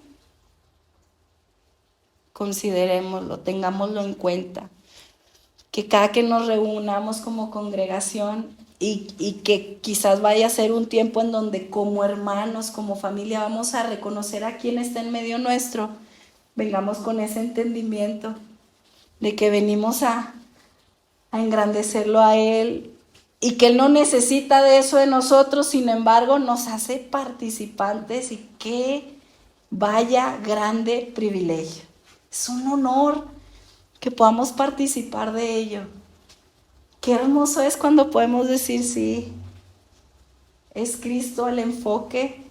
Considerémoslo, tengámoslo en cuenta, que cada que nos reunamos como congregación y que quizás vaya a ser un tiempo en donde como hermanos, como familia, vamos a reconocer a quien está en medio nuestro, vengamos con ese entendimiento de que venimos a engrandecerlo a Él y que Él no necesita de eso de nosotros, sin embargo nos hace participantes, y qué vaya grande privilegio. Es un honor que podamos participar de ello. Qué hermoso es cuando podemos decir sí, es Cristo el enfoque,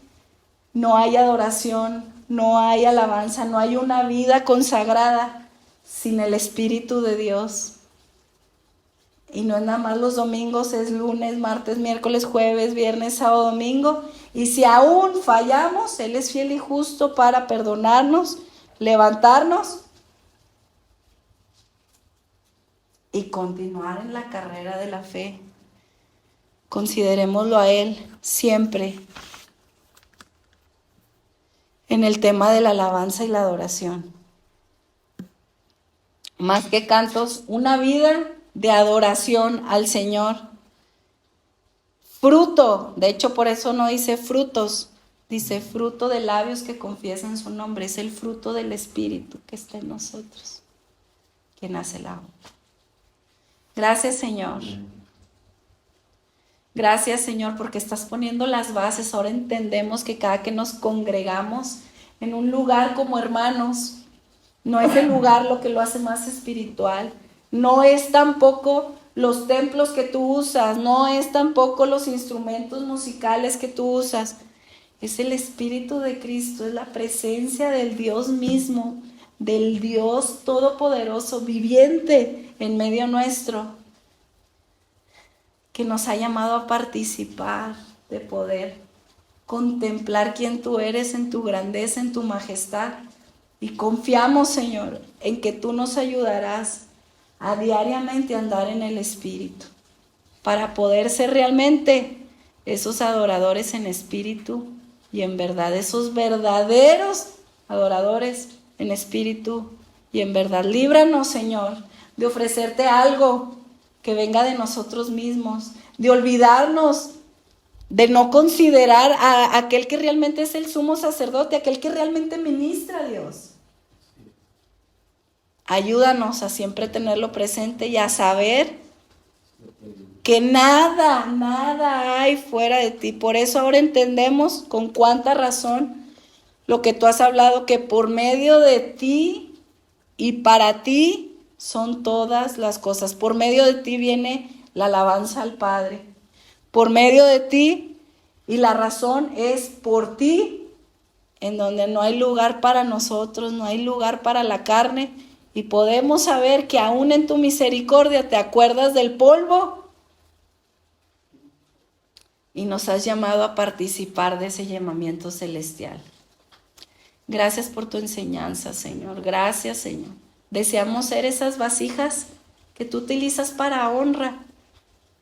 no hay adoración, no hay alabanza, no hay una vida consagrada sin el Espíritu de Dios. Y no es nada más los domingos, es lunes, martes, miércoles, jueves, viernes, sábado, domingo. Y si aún fallamos, Él es fiel y justo para perdonarnos, levantarnos y continuar en la carrera de la fe. Considerémoslo a Él siempre en el tema de la alabanza y la adoración. Más que cantos, una vida de adoración al Señor. Fruto, de hecho por eso no dice frutos, dice fruto de labios que confiesan su nombre. Es el fruto del Espíritu que está en nosotros, que nace el agua. Gracias, Señor. Gracias, Señor, porque estás poniendo las bases. Ahora entendemos que cada que nos congregamos en un lugar como hermanos, no es el lugar lo que lo hace más espiritual. No es tampoco los templos que tú usas, no es tampoco los instrumentos musicales que tú usas. Es el Espíritu de Cristo, es la presencia del Dios mismo, del Dios todopoderoso, viviente en medio nuestro, que nos ha llamado a participar, de poder contemplar quién tú eres en tu grandeza, en tu majestad. Y confiamos, Señor, en que tú nos ayudarás a diariamente andar en el Espíritu, para poder ser realmente esos adoradores en espíritu y en verdad, esos verdaderos adoradores en espíritu y en verdad. Líbranos, Señor, de ofrecerte algo que venga de nosotros mismos, de olvidarnos, de no considerar a aquel que realmente es el sumo sacerdote, aquel que realmente ministra a Dios. Ayúdanos a siempre tenerlo presente y a saber que nada hay fuera de ti. Por eso ahora entendemos con cuánta razón lo que tú has hablado, que por medio de ti y para ti son todas las cosas. Por medio de ti viene la alabanza al Padre. Por medio de ti, y la razón es por ti, en donde no hay lugar para nosotros, no hay lugar para la carne, y podemos saber que aún en tu misericordia te acuerdas del polvo y nos has llamado a participar de ese llamamiento celestial. Gracias por tu enseñanza, Señor. Gracias, Señor. Deseamos ser esas vasijas que tú utilizas para honra,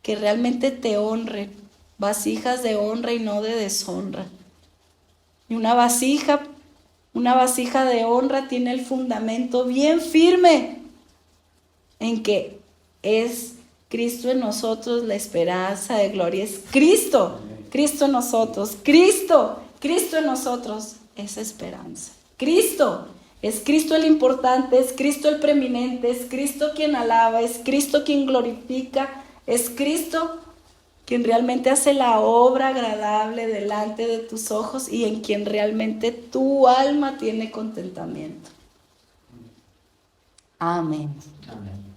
que realmente te honren, vasijas de honra y no de deshonra. Y una vasija de honra tiene el fundamento bien firme en que es Cristo en nosotros, la esperanza de gloria. Es Cristo, Cristo en nosotros, Cristo en nosotros, esa esperanza. Es Cristo el importante, es Cristo el preeminente, es Cristo quien alaba, es Cristo quien glorifica, es Cristo quien realmente hace la obra agradable delante de tus ojos y en quien realmente tu alma tiene contentamiento. Amén. Amén.